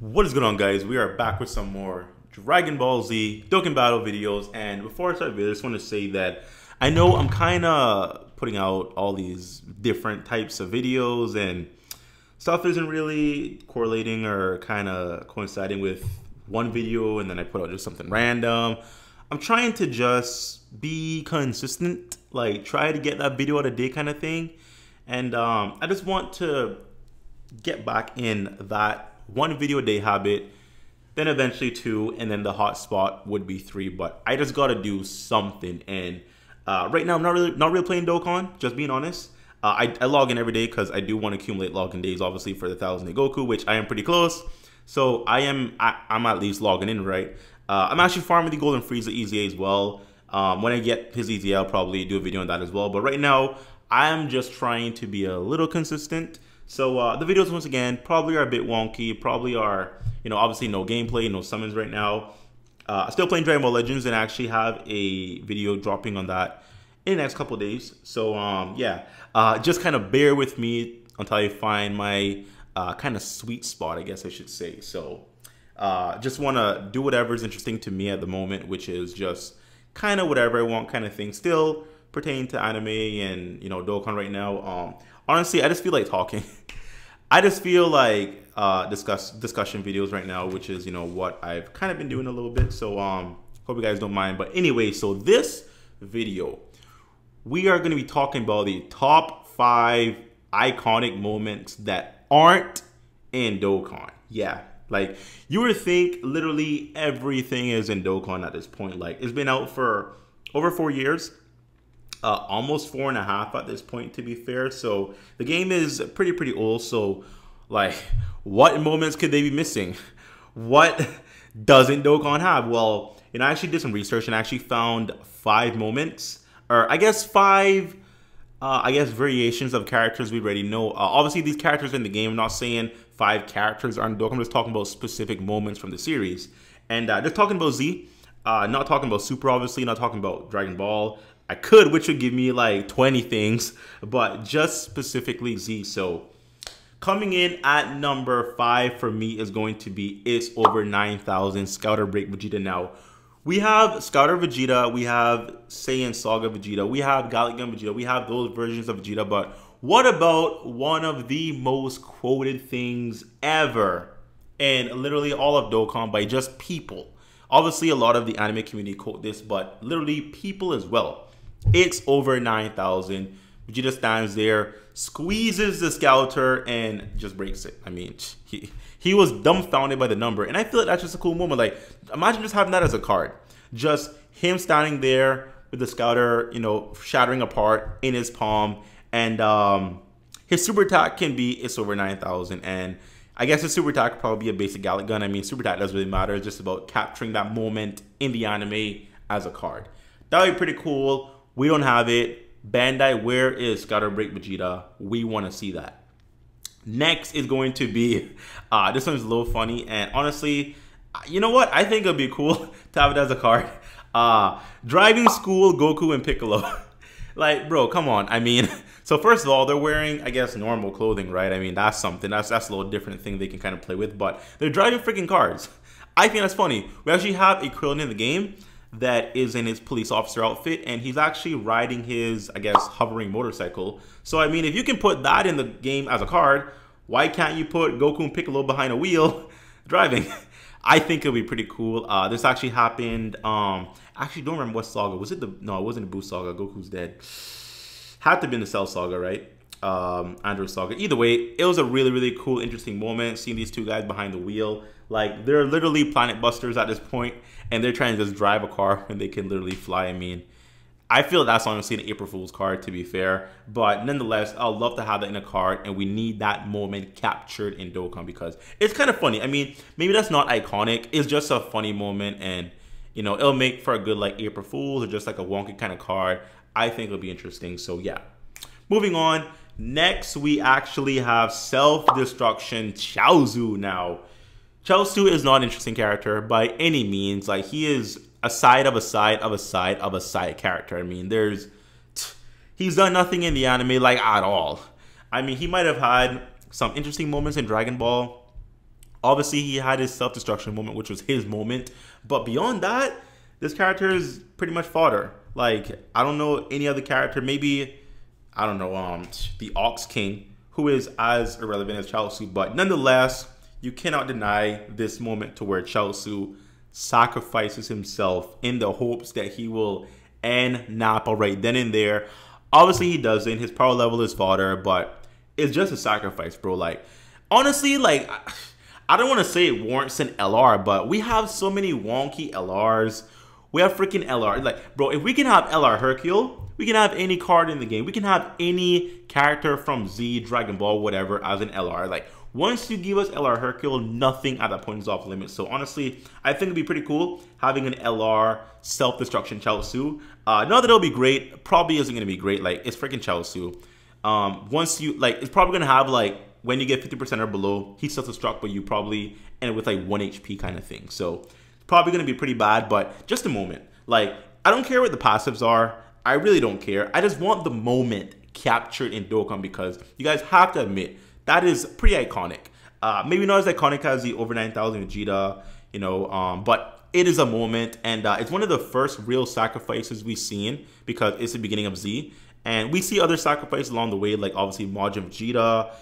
What is going on, guys? We are back with some more Dragon Ball Z Dokkan Battle videos, and before I start the video, I just want to say that I know I'm kind of putting out all these different types of videos and stuff isn't really correlating or kind of coinciding with one video, and then I put out just something random. I'm trying to just be consistent, like try to get that video out a day kind of thing, and I just want to get back in that one video a day habit, then eventually two, and then the hot spot would be three. But I just gotta do something, and right now I'm not really playing Dokkan, just being honest. I log in every day because I do want to accumulate login days, obviously, for the 1,000-day Goku, which I am pretty close. So I'm at least logging in, right? I'm actually farming the Golden Frieza EZA as well. When I get his EZA, I'll probably do a video on that as well. But right now, I'm just trying to be a little consistent. So the videos, once again, probably are a bit wonky, probably are, obviously no gameplay, no summons right now. Still playing Dragon Ball Legends, and I actually have a video dropping on that in the next couple of days. So yeah, just kind of bear with me until I find my kind of sweet spot, I guess I should say. So just want to do whatever is interesting to me at the moment, which is just kind of whatever I want kind of thing, still pertaining to anime and, Dokkan right now. Honestly, I just feel like talking. I just feel like discussion videos right now, which is, what I've kind of been doing a little bit. So hope you guys don't mind. But anyway, so this video, we are going to be talking about the top 5 iconic moments that aren't in Dokkan. Yeah, like you would think literally everything is in Dokkan at this point. Like it's been out for over 4 years. Almost 4.5 at this point, to be fair. So the game is pretty old. So like, what moments could they be missing? What doesn't Dokkan have? Well, I actually did some research and actually found 5 moments, or I guess 5 variations of characters we already know. Obviously these characters in the game, I'm not saying 5 characters are in Dokkan, I'm just talking about specific moments from the series. And just talking about Z, not talking about Super, obviously, not talking about Dragon Ball. I could, which would give me like 20 things, but just specifically Z. So coming in at number 5 for me is going to be It's Over 9,000 Scouter Break Vegeta. Now, we have Scouter Vegeta, we have Saiyan Saga Vegeta, we have Gallic Gun Vegeta, we have those versions of Vegeta, but what about one of the most quoted things ever in literally all of Dokkan by just people? Obviously, a lot of the anime community quote this, but literally people as well. It's over 9,000. Vegeta stands there, squeezes the Scouter, and just breaks it. I mean, he was dumbfounded by the number, and I feel like that's just a cool moment. Like, imagine just having that as a card. Just him standing there with the Scouter, shattering apart in his palm, and his super attack can be It's Over 9,000, and I guess his super attack could probably be a basic Gallic Gun. I mean, super attack doesn't really matter. It's just about capturing that moment in the anime as a card. That would be pretty cool. We don't have it. Bandai, where is Scouter Break Vegeta? We want to see that. Next is going to be, this one's a little funny, and honestly, you know what? I think it'd be cool to have it as a card. Driving School Goku and Piccolo. Like, bro, come on. I mean, so first of all, they're wearing, I guess, normal clothing, right? I mean, that's something. That's a little different thing they can kind of play with, but they're driving freaking cars. I think that's funny. We actually have a Krillin in the game that is in his police officer outfit, and he's actually riding his, I guess, hovering motorcycle. So, I mean, if you can put that in the game as a card, why can't you put Goku and Piccolo behind a wheel driving? I think it'll be pretty cool. This actually happened, actually don't remember what saga. Was it no, it wasn't the Boo saga. Goku's dead. Had to have been the Cell saga, right? Android saga. Either way, it was a really cool, interesting moment seeing these two guys behind the wheel. Like, they're literally planet busters at this point, and they're trying to just drive a car and they can literally fly. I mean, I feel that's honestly an April Fool's card, to be fair, but nonetheless, I'd love to have that in a card, and we need that moment captured in Dokkan because it's kind of funny. I mean, maybe that's not iconic. It's just a funny moment, and it'll make for a good like April Fool's or just like a wonky kind of card. I think it'll be interesting. So yeah, moving on. Next, we actually have Self-Destruction Chiossu. Now, Chiossu is not an interesting character by any means. Like, he is a side of a side of a side of a side character. I mean, he's done nothing in the anime, like, at all. I mean, he might have had some interesting moments in Dragon Ball, Obviously, he had his self-destruction moment, which was his moment. But beyond that, this character is pretty much fodder. Like, I don't know any other character. Maybe, I don't know, the Ox King, who is as irrelevant as Chiossu. But nonetheless, you cannot deny this moment to where Chiossu sacrifices himself in the hopes that he will end Nappa right then and there. Obviously, he doesn't. His power level is fodder, but it's just a sacrifice, bro. Like, honestly, like, I don't want to say it warrants an LR, but we have so many wonky LRs. We have freaking LR. Like, bro, if we can have LR Hercule, we can have any card in the game. We can have any character from Z, Dragon Ball, whatever, as an LR. Like, once you give us LR Hercule, nothing at that point is off limits. So, honestly, I think it'd be pretty cool having an LR self-destruction Chiossu. Not that it'll be great. Probably isn't going to be great. Like, it's freaking Chiossu. Once you, like, it's probably going to have, like, when you get 50% or below, he self-destruct, but you probably end with like 1 HP kind of thing. So it's probably going to be pretty bad, but just a moment. Like, I don't care what the passives are. I really don't care. I just want the moment captured in Dokkan because you guys have to admit, that is pretty iconic. Maybe not as iconic as the over 9,000 Vegeta, you know, but it is a moment. And it's one of the first real sacrifices we've seen because it's the beginning of Z. And we see other sacrifices along the way, like obviously Majin Vegeta,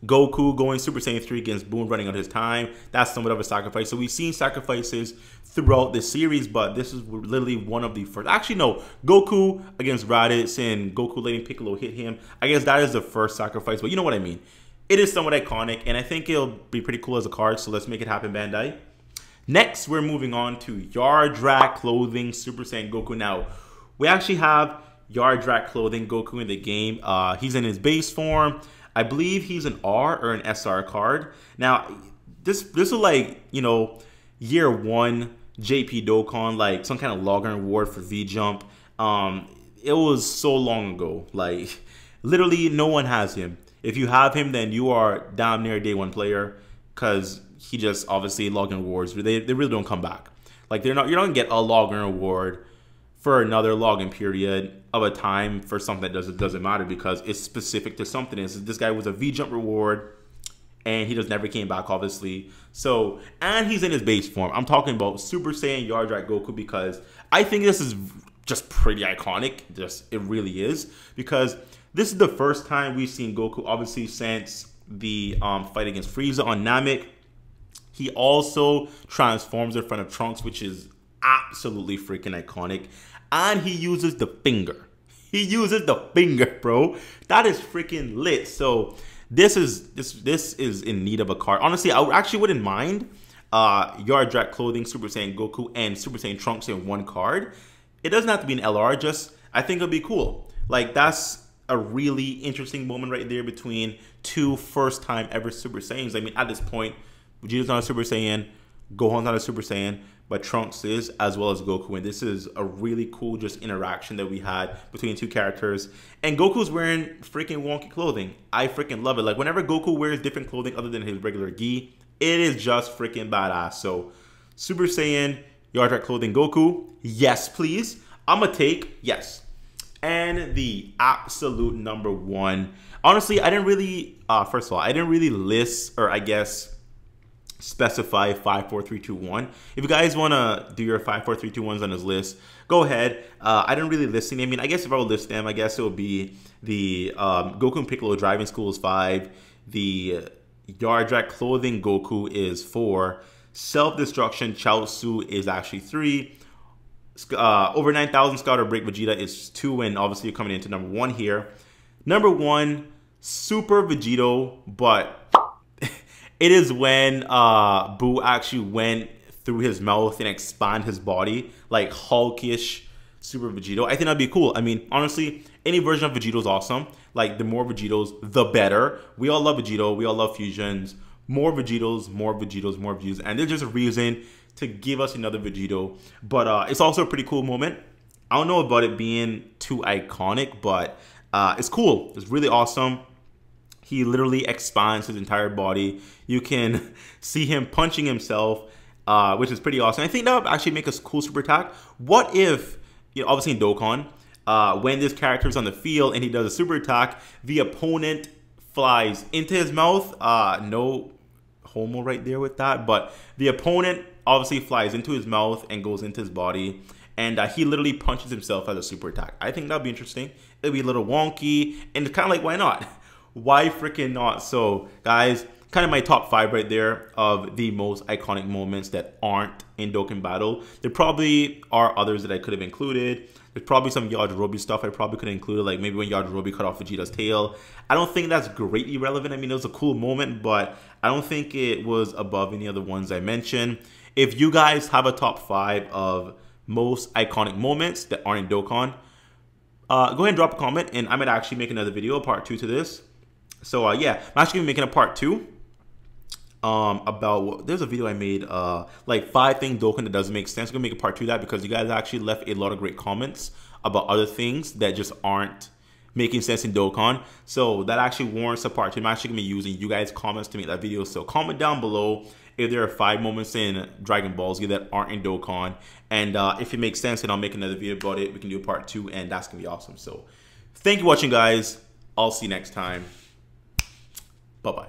Goku going Super Saiyan 3 against Boon running out his time. That's somewhat of a sacrifice. So we've seen sacrifices throughout this series, but this is literally one of the first. Actually, no. Goku against Raditz and Goku letting Piccolo hit him. I guess that is the first sacrifice, but you know what I mean. It is somewhat iconic, and I think it'll be pretty cool as a card, so let's make it happen, Bandai. Next, we're moving on to Yardrat Clothing Super Saiyan Goku. Now, we actually have Yardrat Clothing Goku in the game. He's in his base form. I believe he's an R or an SR card. Now, this is like, you know, year 1 JP Dokkan, like some kind of login reward for V-Jump. It was so long ago. Like, literally no one has him. If you have him, then you are damn near a day 1 player because he just obviously login rewards. They really don't come back. Like, you're not gonna get a login reward for another login period of a time for something that doesn't matter because it's specific to something. This guy was a V-Jump reward and he just never came back, obviously. So, and he's in his base form. I'm talking about Super Saiyan Yardrat Goku because I think this is just pretty iconic. It really is, because this is the first time we've seen Goku, obviously, since the fight against Frieza on Namek. He also transforms in front of Trunks, which is absolutely freaking iconic. And he uses the finger. He uses the finger, bro. That is freaking lit. So this is in need of a card. Honestly, I actually wouldn't mind Yardrat Clothing, Super Saiyan Goku, and Super Saiyan Trunks in one card. It doesn't have to be an LR. Just, I think it'll be cool. Like, that's a really interesting moment right there between two first-time ever Super Saiyans. I mean, at this point, Vegeta's not a Super Saiyan, Gohan's not a Super Saiyan, but Trunks is, as well as Goku. And this is a really cool just interaction that we had between two characters. And Goku's wearing freaking wonky clothing. I freaking love it. Like, whenever Goku wears different clothing other than his regular gi, it is just freaking badass. So, Super Saiyan, Yardrat Clothing Goku, yes, please. I'm gonna take, yes. And the absolute number one. Honestly, I didn't really, first of all, I didn't really list, or I guess, specify 5, 4, 3, 2, 1. If you guys want to do your 5, 4, 3, 2, 1s on this list, go ahead. I didn't really list any. I mean, I guess if I would list them, I guess it would be the Goku Piccolo Driving School is 5. The Yardrat Clothing Goku is 4. Self-Destruction Chiossu is actually 3. Over 9,000 Scouter Break Vegeta is 2, and obviously you're coming into number 1 here. Number 1, Super Vegito, but it is when Boo actually went through his mouth and expand his body, like Hulkish Super Vegito. I think that'd be cool. I mean, honestly, any version of Vegito is awesome. Like, the more Vegetos, the better. We all love Vegito. We all love fusions. More Vegetos, more Vegetos, more Vegetos. And there's just a reason to give us another Vegito. But it's also a pretty cool moment. I don't know about it being too iconic, but it's cool. It's really awesome. He literally expands his entire body. You can see him punching himself, which is pretty awesome. I think that would actually make a cool super attack. What if, you know, obviously in Dokkan, when this character is on the field and he does a super attack, the opponent flies into his mouth? No, homo right there with that. But the opponent obviously flies into his mouth and goes into his body. And he literally punches himself as a super attack. I think that'd be interesting. It'll be a little wonky. And it's kind of like, why not? Why freaking not? So, guys, kind of my top 5 right there of the most iconic moments that aren't in Dokkan Battle. There probably are others that I could have included. There's probably some Yajirobe stuff I probably could have included, like maybe when Yajirobe cut off Vegeta's tail. I don't think that's greatly relevant. I mean, it was a cool moment, but I don't think it was above any other ones I mentioned. If you guys have a top 5 of most iconic moments that aren't in Dokkan, go ahead and drop a comment, and I might actually make another video, part 2 to this. So yeah, I'm actually gonna be making a part 2 about there's a video I made like 5 things Dokkan that doesn't make sense. I'm gonna make a part 2 of that because you guys actually left a lot of great comments about other things that just aren't making sense in Dokkan. So that actually warrants a part 2. I'm actually gonna be using you guys' comments to make that video. So comment down below if there are 5 moments in Dragon Ball Z that aren't in Dokkan, and if it makes sense, then I'll make another video about it. We can do a part 2, and that's gonna be awesome. So thank you for watching, guys. I'll see you next time. Bye bye.